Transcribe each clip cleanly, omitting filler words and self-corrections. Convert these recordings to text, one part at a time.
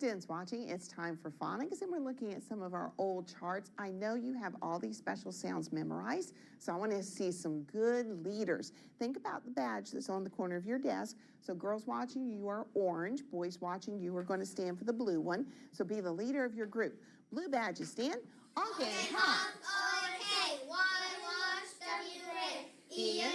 students watching, it's time for phonics, and we're looking at some of our old charts. I know you have all these special sounds memorized, so I want to see some good leaders. Think about the badge that's on the corner of your desk. So girls watching, you are orange. Boys watching, you are going to stand for the blue one. So be the leader of your group. Blue badges stand. Okay, honk. Okay, whitewash, W-A-E-A-B-Y.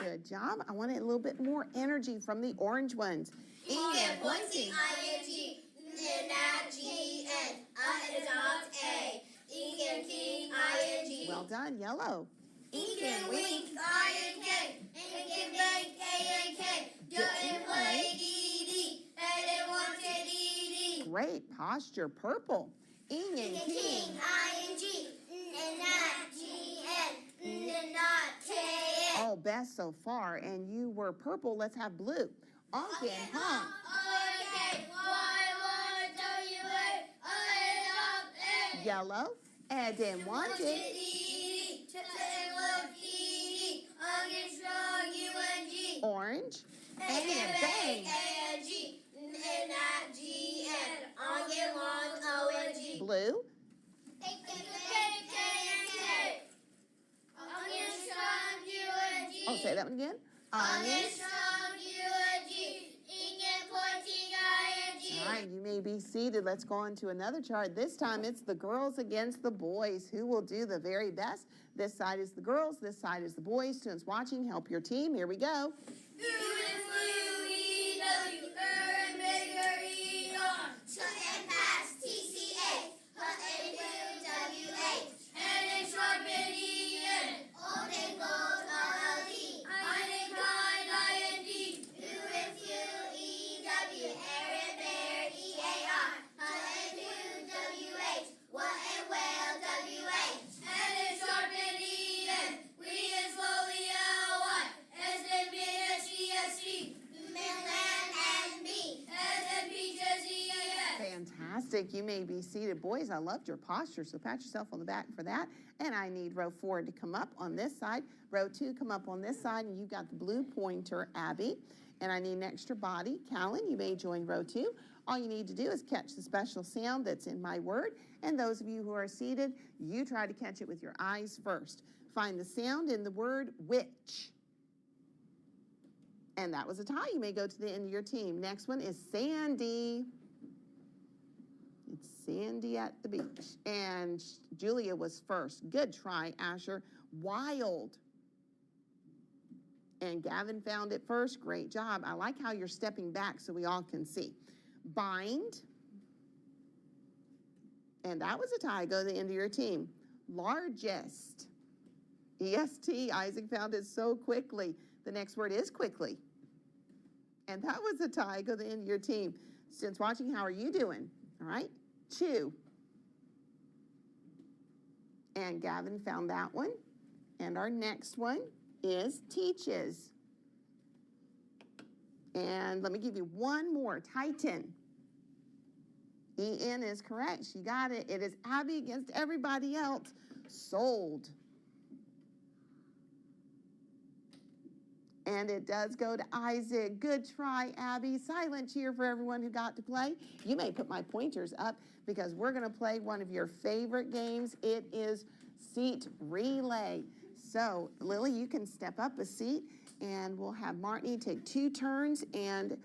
Good job. I want a little bit more energy from the orange ones. E-N, pointing, I-N-G, N-I-G-N, I-N-A, E-N, king, I-N-G. Well done, yellow. E-N, wink, I-N-K, N-N, bank, A-N-K, D-N, play, D-D, N-N, wanted, D-D. Great posture, purple. E-N, king, I-N-G, N-I-G-N, N-N-I-K-N. Oh, best so far. And you were purple. Let's have blue. Okay, honk. Okay, Y-Y-W-A, Yellow. And then wanted. Orange. And then bang. Blue. Oh, say that one again. All right, you may be seated. Let's go on to another chart. This time it's the girls against the boys. Who will do the very best? This side is the girls, this side is the boys. Students watching, help your team. Here we go. Fantastic. You may be seated. Boys, I loved your posture, so pat yourself on the back for that. And I need row 4 to come up on this side. Row 2, come up on this side, and you got the blue pointer, Abby. And I need an extra body. Callan, you may join row 2. All you need to do is catch the special sound that's in my word. And those of you who are seated, you try to catch it with your eyes first. Find the sound in the word which. And that was a tie. You may go to the end of your team. Next one is Sandy. It's Sandy at the beach. And Julia was first. Good try, Asher. Wild. And Gavin found it first. Great job. I like how you're stepping back so we all can see. Bind. And that was a tie. Go to the end of your team. Largest. EST. Isaac found it so quickly. The next word is quickly. And that was a tie. Go to the end of your team. Students watching, how are you doing? All right. Chew. And Gavin found that one. And our next one is teaches. And let me give you one more. Titan. E-N is correct. She got it. It is Abby against everybody else. Sold. And it does go to Isaac. Good try, Abby. Silent cheer for everyone who got to play. You may put my pointers up because we're going to play one of your favorite games. It is seat relay. So, Lily, you can step up a seat, and we'll have Martini take 2 turns, and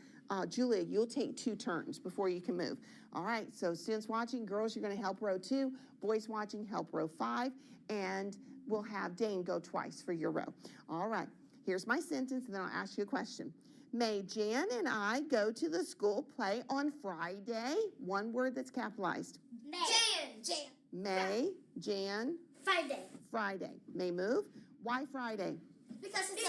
Julia, you'll take 2 turns before you can move. All right, so students watching, girls, you're going to help row 2. Boys watching, help row 5. And we'll have Dane go twice for your row. All right. Here's my sentence, and then I'll ask you a question. May Jan and I go to the school play on Friday? One word that's capitalized. May. Jan. May, Jan. Friday. Friday. May move. Why Friday? Because it's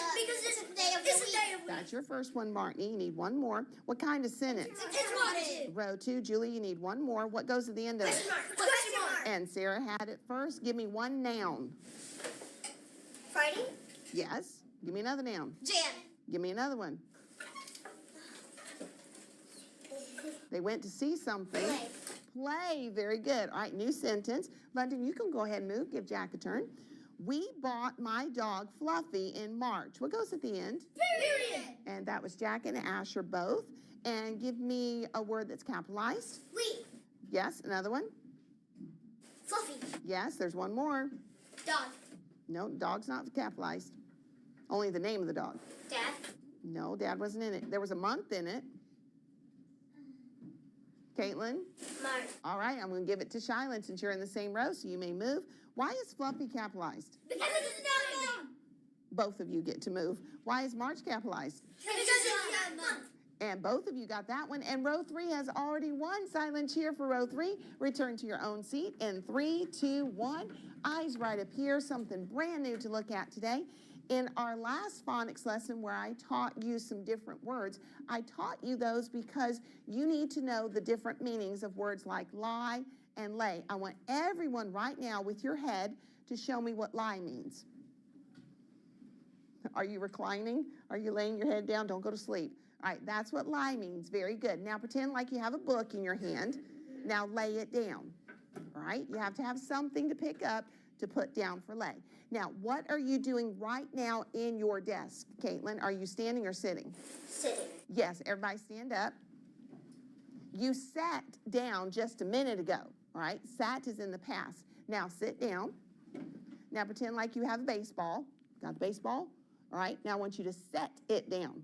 a day of the week. That's your first one, Martin. You need one more. What kind of sentence? It's wanted. Row 2, Julie, you need one more. What goes at the end of it? Question mark. And Sarah had it first. Give me one noun. Friday. Yes. Give me another noun. Jan. Give me another one. They went to see something. Play. Play. Very good. All right, new sentence. London, you can go ahead and move. Give Jack a turn. We bought my dog Fluffy in March. What goes at the end? Period. And that was Jack and Asher both. And give me a word that's capitalized. Wheat. Yes, another one. Fluffy. Yes, there's one more. Dog. No, dog's not capitalized. Only the name of the dog. Dad. No, Dad wasn't in it. There was a month in it. Caitlin? March. All right, I'm going to give it to Shylin since you're in the same row, so you may move. Why is Fluffy capitalized? Because it's a dog. Both of you get to move. Why is March capitalized? Because it's a month. And both of you got that one. And row 3 has already won. Silent cheer for row 3. Return to your own seat in 3, 2, 1. Eyes right up here. Something brand new to look at today. In our last phonics lesson where I taught you some different words, I taught you those because you need to know the different meanings of words like lie and lay. I want everyone right now with your head to show me what lie means. Are you reclining? Are you laying your head down? Don't go to sleep. All right, that's what lie means. Very good. Now pretend like you have a book in your hand. Now lay it down. All right, you have to have something to pick up to put down for lay. Now, what are you doing right now in your desk, Caitlin? Are you standing or sitting? Sitting. Yes, everybody stand up. You sat down just a minute ago, all right? Sat is in the past. Now sit down. Now pretend like you have a baseball. Got the baseball? All right, now I want you to set it down.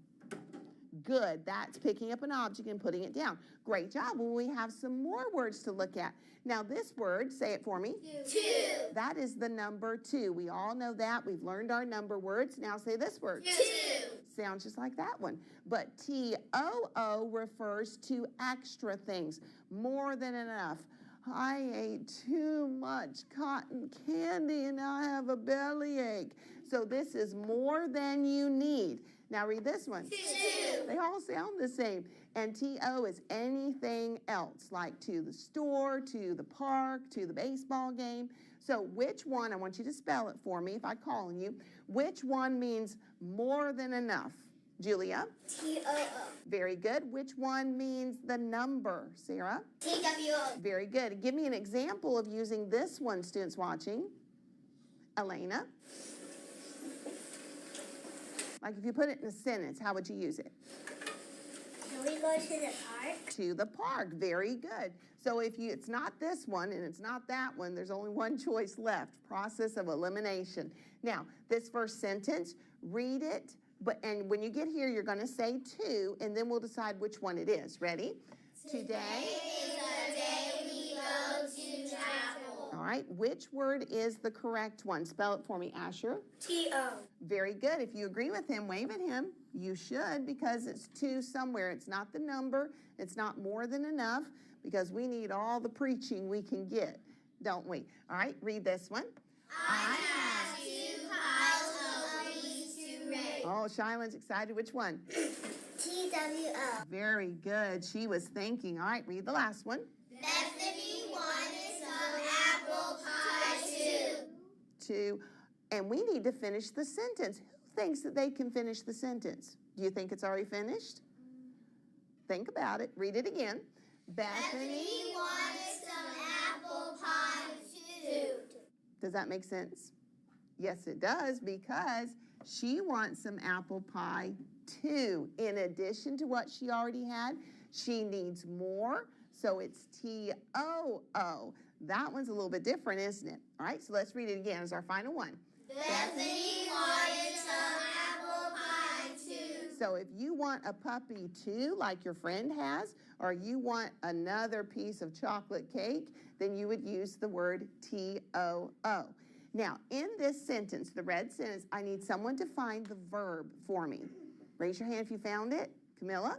Good, that's picking up an object and putting it down. Great job. Well, we have some more words to look at. Now this word, say it for me. 2. That is the number 2. We all know that. We've learned our number words. Now say this word. 2. Sounds just like that one. But T-O-O refers to extra things, more than enough. I ate too much cotton candy and now I have a bellyache. So this is more than you need. Now read this one. 2. They all sound the same. And T-O is anything else, like to the store, to the park, to the baseball game. So which one, I want you to spell it for me if I call on you, which one means more than enough? Julia? T-O-O. Very good. Which one means the number? Sarah? T-W-O. Very good. Give me an example of using this one, students watching. Elena? Like if you put it in a sentence, how would you use it? Can we go to the park? To the park. Very good. So if it's not this one and it's not that one, there's only one choice left. Process of elimination. Now, this first sentence, read it, and when you get here, you're going to say to, and then we'll decide which one it is. Ready? Today is the day we go to chapel. All right. Which word is the correct one? Spell it for me, Asher. T-O. Very good. If you agree with him, wave at him. You should, because it's to somewhere. It's not the number. It's not more than enough, because we need all the preaching we can get, don't we? All right, read this one. I have 2 piles of wheat to raise. Oh, Shylin's excited. Which one? T-W-O. Very good. She was thinking. All right, read the last one. Bethany wanted some apple pie too. And we need to finish the sentence. Who thinks that they can finish the sentence? Do you think it's already finished? Think about it. Read it again. Bethany wanted some apple pie too. Does that make sense? Yes, it does, because she wants some apple pie too. In addition to what she already had, she needs more, so it's T-O-O. That one's a little bit different, isn't it? All right, so let's read it again as our final one. Bethany wanted some apple pie too. So if you want a puppy too, like your friend has, or you want another piece of chocolate cake, then you would use the word T-O-O. Now, in this sentence, the red sentence, I need someone to find the verb for me. Raise your hand if you found it. Camilla?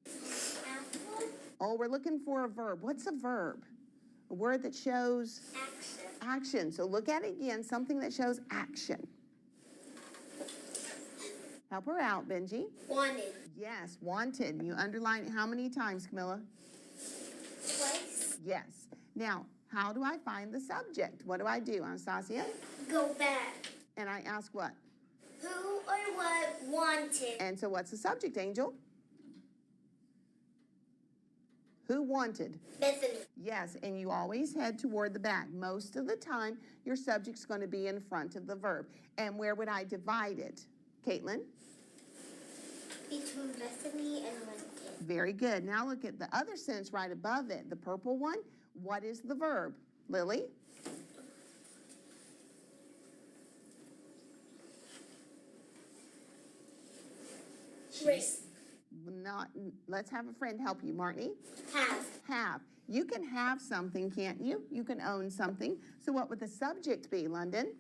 Apple. Oh, we're looking for a verb. What's a verb? A word that shows Action. action. So look at it again, something that shows action. Help her out, Benji. Wanted. Yes, wanted. You underline it how many times, Camilla? Twice. Yes. Now, how do I find the subject? What do I do, Anastasia? Go back. And I ask what? Who or what wanted? And so what's the subject, Angel? Who wanted? Bethany. Yes, and you always head toward the back. Most of the time, your subject's going to be in front of the verb. And where would I divide it? Caitlin? Between Bethany and Lincoln. Very good. Now look at the other sentence right above it, the purple one. What is the verb? Lily? Race. Not. Let's have a friend help you. Martini? Have. Have. You can have something, can't you? You can own something. So what would the subject be, London?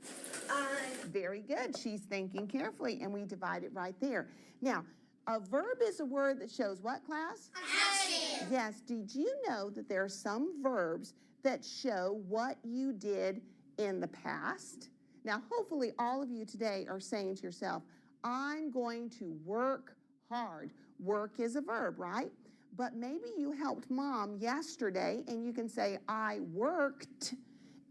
Very good. She's thinking carefully, and we divide it right there. Now, a verb is a word that shows what, class? Action. Yes. Did you know that there are some verbs that show what you did in the past? Now, hopefully all of you today are saying to yourself, I'm going to work hard. Work is a verb, right? But maybe you helped mom yesterday, and you can say, I worked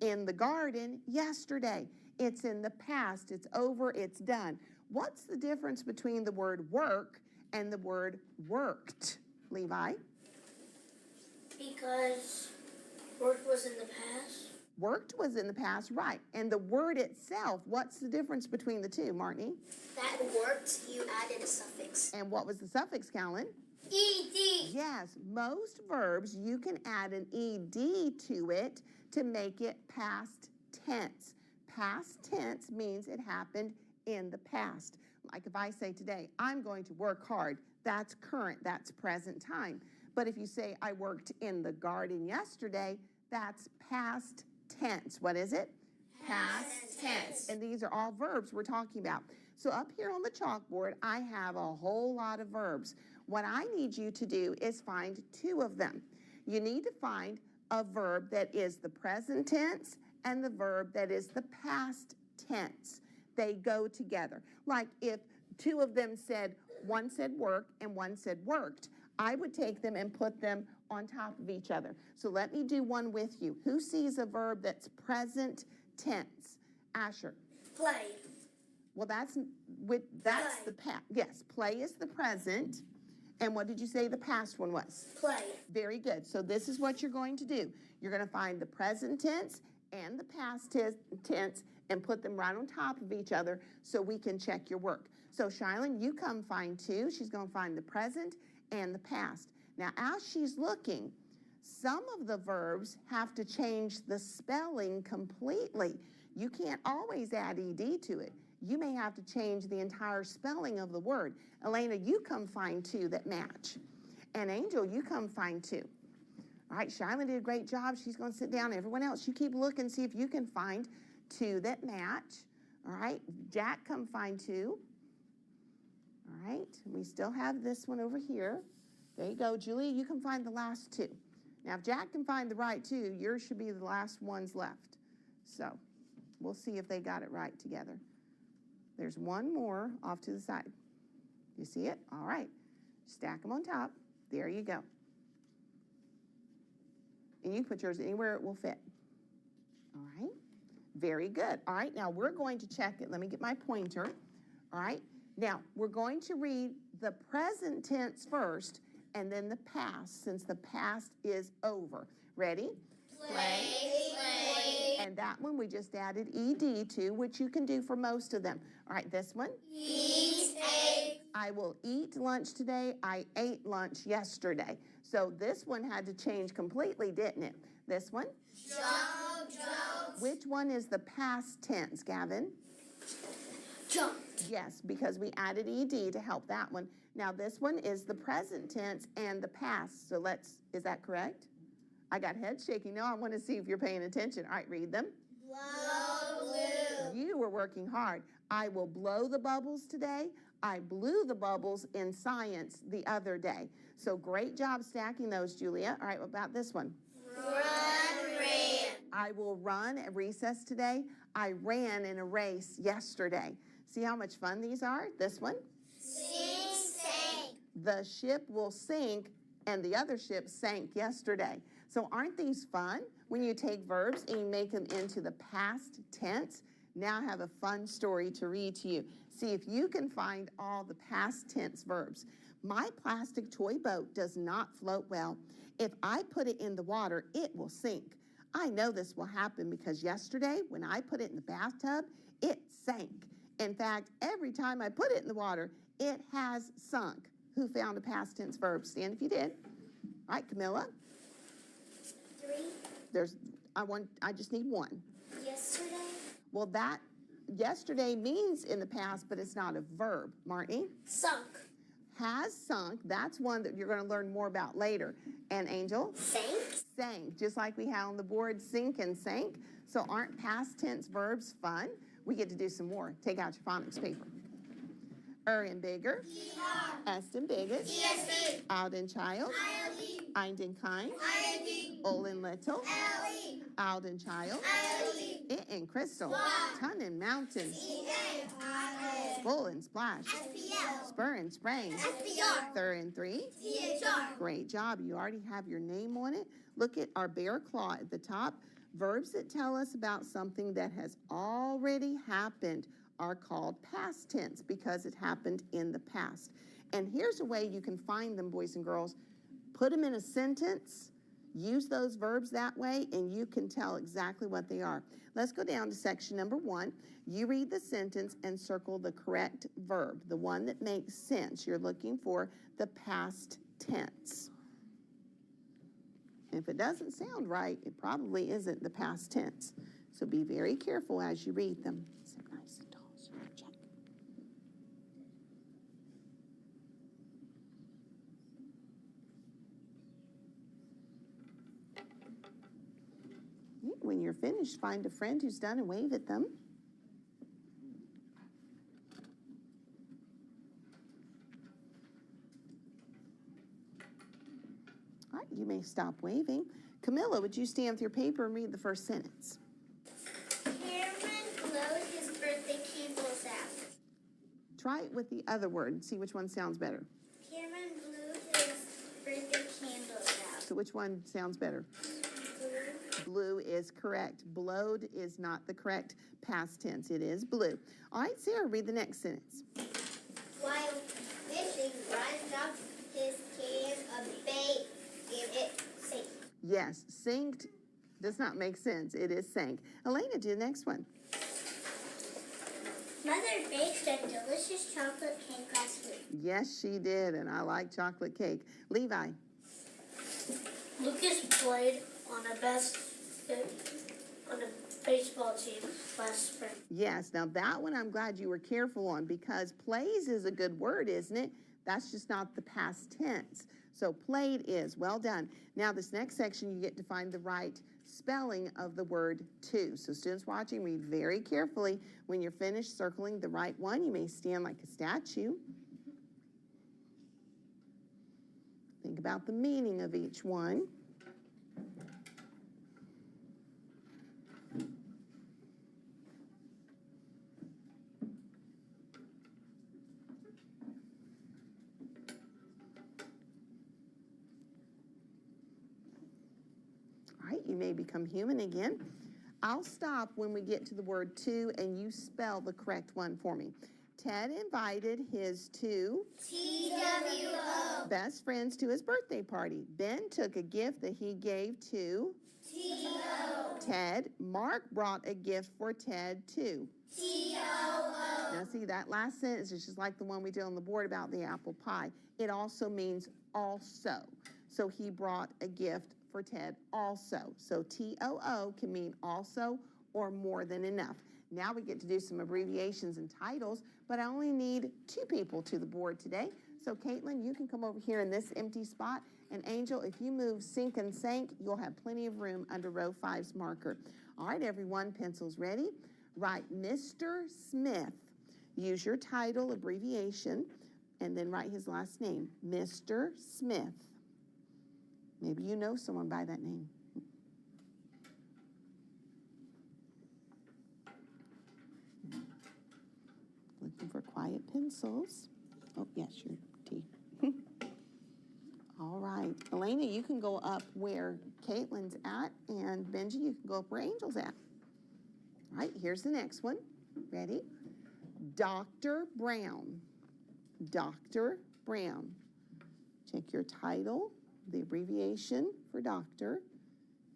in the garden yesterday. It's in the past. It's over. It's done. What's the difference between the word work and the word worked, Levi? Because work was in the past. Worked was in the past, right. And the word itself, what's the difference between the two, Martini? That worked, you added a suffix. And what was the suffix, Callan? ED. Yes, most verbs, you can add an ED to it to make it past tense. Past tense means it happened in the past. Like if I say today, I'm going to work hard, that's current, that's present time. But if you say, I worked in the garden yesterday, that's past tense. What is it? Past tense. And these are all verbs we're talking about. So up here on the chalkboard, I have a whole lot of verbs. What I need you to do is find two of them. You need to find a verb that is the present tense and the verb that is the past tense. They go together. Like if two of them said, one said work and one said worked, I would take them and put them on top of each other. So let me do one with you. Who sees a verb that's present tense? Asher. Play. Well, that's the past. Yes, play is the present. And what did you say the past one was? Play. Very good. So this is what you're going to do. You're going to find the present tense and the past tense and put them right on top of each other so we can check your work. So Shylin, you come find two. She's going to find the present and the past. Now, as she's looking, some of the verbs have to change the spelling completely. You can't always add ED to it. You may have to change the entire spelling of the word. Elena, you come find two that match. And Angel, you come find two. All right, Shylin did a great job. She's going to sit down. Everyone else, you keep looking, see if you can find two that match. All right, Jack, come find two. All right, we still have this one over here. There you go. Julia, you can find the last two. Now, if Jack can find the right two, yours should be the last ones left. So we'll see if they got it right together. There's one more off to the side. You see it? All right. Stack them on top. There you go. And you can put yours anywhere it will fit. All right. Very good. All right. Now, we're going to check it. Let me get my pointer. All right. Now, we're going to read the present tense first and then the past, since the past is over. Ready? Play. And that one we just added ED to, which you can do for most of them. All right, this one. Eat, ate. I will eat lunch today. I ate lunch yesterday. So this one had to change completely, didn't it? This one. Jumped. Which one is the past tense, Gavin? Jumped. Yes, because we added ED to help that one. Now this one is the present tense and the past. So is that correct? I got head shaking. Now I want to see if you're paying attention. All right, read them. Blow, blew. You were working hard. I will blow the bubbles today. I blew the bubbles in science the other day. So great job stacking those, Julia. All right, what about this one? Ran. I will run at recess today. I ran in a race yesterday. See how much fun these are? This one. Sing, sank. The ship will sink, and the other ship sank yesterday. So aren't these fun when you take verbs and you make them into the past tense? Now I have a fun story to read to you. See if you can find all the past tense verbs. My plastic toy boat does not float well. If I put it in the water, it will sink. I know this will happen because yesterday when I put it in the bathtub, it sank. In fact, every time I put it in the water, It has sunk. Who found a past tense verb? Stand if you did. All right, Camilla. 3. I just need one. Yesterday. Well, that yesterday means in the past, but it's not a verb. Marty? Sunk. Has sunk. That's one that you're going to learn more about later. And Angel? Sank. Sank, just like we had on the board, sink and sank. So aren't past tense verbs fun? We get to do some more. Take out your phonics paper. And bigger. Est and biggest. ESB. Out and child. ILD. Eind and kind. IND. Ol and little. LE. Out and child. ILD. It and crystal. Ton and mountain. EA. Bull and splash. SPL. Spur and sprain. SPR. Thir and three. THR. Great job. You already have your name on it. Look at our bear claw at the top. Verbs that tell us about something that has already happened are called past tense because it happened in the past. And here's a way you can find them, boys and girls. Put them in a sentence, use those verbs that way, and you can tell exactly what they are. Let's go down to section number 1. You read the sentence and circle the correct verb, the one that makes sense. You're looking for the past tense. If it doesn't sound right, it probably isn't the past tense. So be very careful as you read them. Sit nice and tall so you can check. When you're finished, find a friend who's done and wave at them. All right, you may stop waving. Camilla, would you stand with your paper and read the first sentence? Cameron glowed his birthday candles out. Try it with the other word and see which one sounds better. Cameron blew his birthday candles out. So which one sounds better? Blue. Blue is correct. Blowed is not the correct past tense. It is blue. All right, Sarah, read the next sentence. While fishing, Ryan dropped his can of bait and it sank. Yes, sinked does not make sense. It is sank. Elena, do the next one. Mother baked a delicious chocolate cake last week. Yes, she did, and I like chocolate cake. Levi. Lucas played on a baseball team last spring. Yes, now that one I'm glad you were careful on because plays is a good word, isn't it? That's just not the past tense. So played is. Well done. Now this next section you get to find the right spelling of the word to. So students watching, read very carefully. When you're finished circling the right one, you may stand like a statue. Think about the meaning of each one. All right, you may become human again. I'll stop when we get to the word to and you spell the correct one for me. Ted invited his two TWO. best friends to his birthday party. Ben took a gift that he gave to TO. Ted. Mark brought a gift for Ted too. TOO. Now see, that last sentence is just like the one we did on the board about the apple pie. It also means also. So he brought a gift for Ted also. So TOO can mean also or more than enough. Now we get to do some abbreviations and titles, but I only need 2 people to the board today. So Caitlin, you can come over here in this empty spot. And Angel, if you move sink and sank, you'll have plenty of room under row 5's marker. All right, everyone, pencils ready? Write Mr. Smith. Use your title abbreviation and then write his last name, Mr. Smith. Maybe you know someone by that name. Looking for quiet pencils. Oh, yes, your T. All right. Elena, you can go up where Caitlin's at, and Benji, you can go up where Angel's at. All right, here's the next one. Ready? Dr. Brown. Dr. Brown. Check your title, the abbreviation for doctor,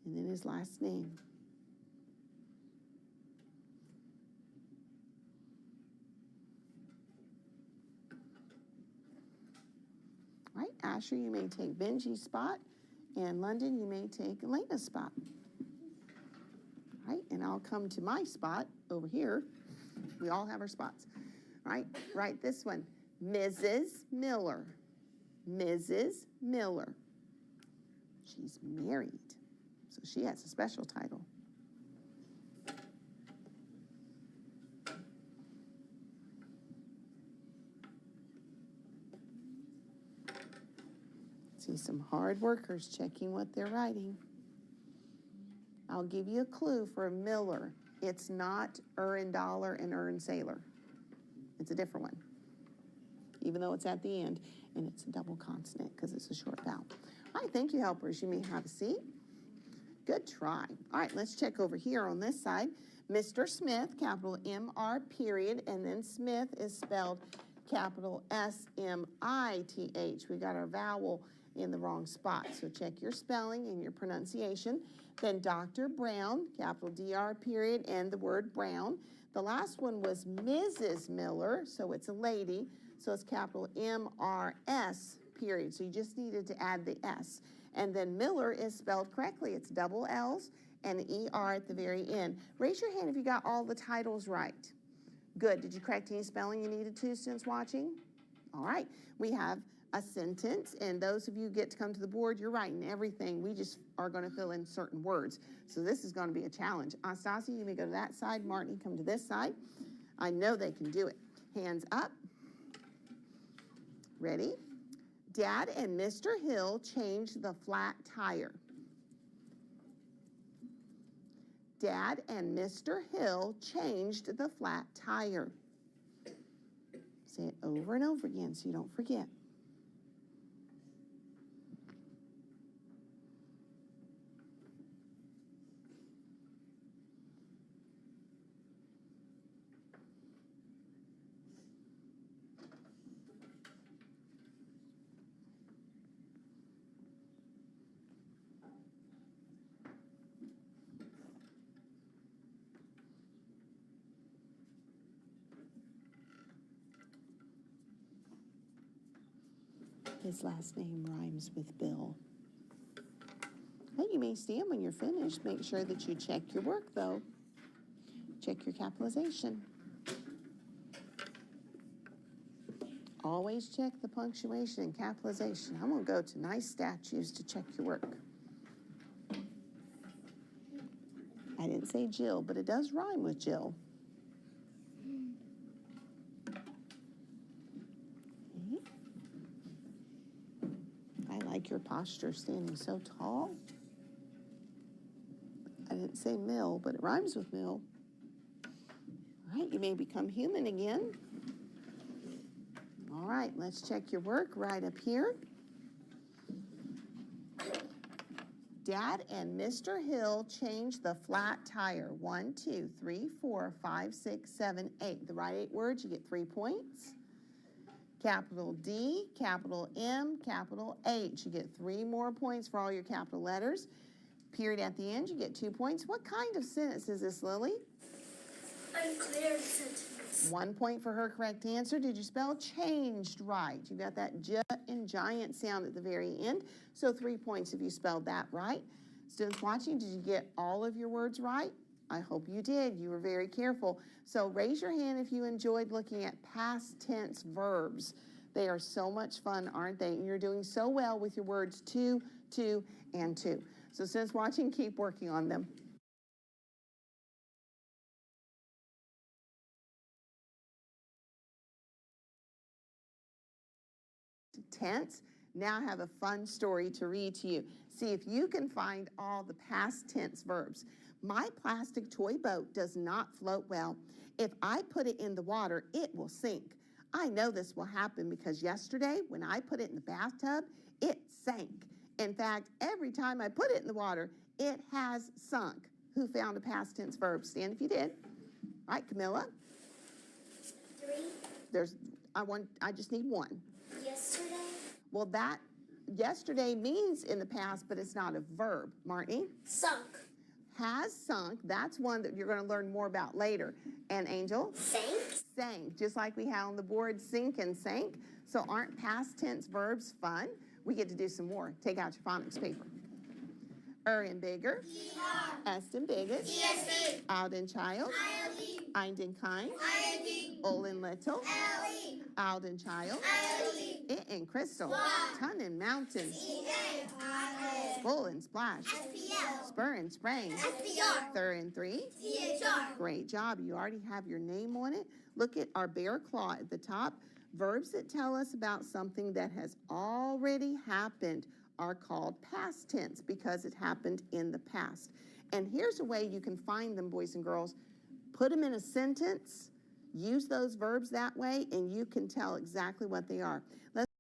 and then his last name. Asher, you may take Benji's spot. And London, you may take Elena's spot. All right, and I'll come to my spot over here. We all have our spots. All right, write this one. Mrs. Miller. Mrs. Miller. She's married, so she has a special title. See some hard workers checking what they're writing. I'll give you a clue for Miller. It's not dollar and sailor. It's a different one, even though it's at the end, and it's a double consonant because it's a short vowel. All right, thank you, helpers. You may have a seat. Good try. All right, let's check over here on this side. Mr. Smith, capital M-R period, and then Smith is spelled capital S-M-I-T-H. We got our vowel in the wrong spot, so check your spelling and your pronunciation. Then Dr. Brown, capital D-R period, and the word Brown. The last one was Mrs. Miller, so it's a lady, so it's capital M-R-S period. So you just needed to add the S. And then Miller is spelled correctly. It's double L's and an E-R at the very end. Raise your hand if you got all the titles right. Good. Did you correct any spelling you needed to, students watching? All right. We have a sentence, and those of you who get to come to the board, you're writing everything. We just are going to fill in certain words. So this is going to be a challenge. Anastasia, you may go to that side. Martin, come to this side. I know they can do it. Hands up. Ready? Dad and Mr. Hill changed the flat tire. Dad and Mr. Hill changed the flat tire. Say it over and over again so you don't forget. His last name rhymes with Bill. Hey, you may stand when you're finished. Make sure that you check your work, though. Check your capitalization. Always check the punctuation and capitalization. I'm going to go to nice statues to check your work. I didn't say Jill, but it does rhyme with Jill. I like your posture standing so tall. I didn't say mill, but it rhymes with mill. All right, you may become human again. All right, let's check your work right up here. Dad and Mr. Hill changed the flat tire. 1, 2, 3, 4, 5, 6, 7, 8. The right 8 words, you get 3 points. Capital D, capital M, capital H. You get 3 more points for all your capital letters. Period at the end, you get 2 points. What kind of sentence is this, Lily? Unclear sentence. 1 point for her correct answer. Did you spell changed right? You got that J and giant sound at the very end. So 3 points if you spelled that right. Students watching, did you get all of your words right? I hope you did. You were very careful. So raise your hand if you enjoyed looking at past tense verbs. They are so much fun, aren't they? And you're doing so well with your words to, and to. So students watching, keep working on them. Tense. Now I have a fun story to read to you. See if you can find all the past tense verbs. My plastic toy boat does not float well. If I put it in the water, it will sink. I know this will happen because yesterday when I put it in the bathtub, it sank. In fact, every time I put it in the water, it has sunk. Who found a past tense verb? Stand if you did. All right, Camilla. 3. I just need 1. Yesterday. Well, that yesterday means in the past, but it's not a verb. Martin? Sunk. Has sunk. That's one that you're going to learn more about later. And Angel? Sank. Sank. Just like we had on the board, sink and sank. So aren't past tense verbs fun? We get to do some more. Take out your phonics paper. In bigger. Est in biggest. Out in child. Eind in kind. Ol in little. Out in child. It in crystal. Ton in mountain. Full in splash. Spur in sprang. Thir in three. Great job. You already have your name on it. Look at our bear claw at the top. Verbs that tell us about something that has already happened are called past tense because it happened in the past. And here's a way you can find them, boys and girls. Put them in a sentence, use those verbs that way, and you can tell exactly what they are. Let's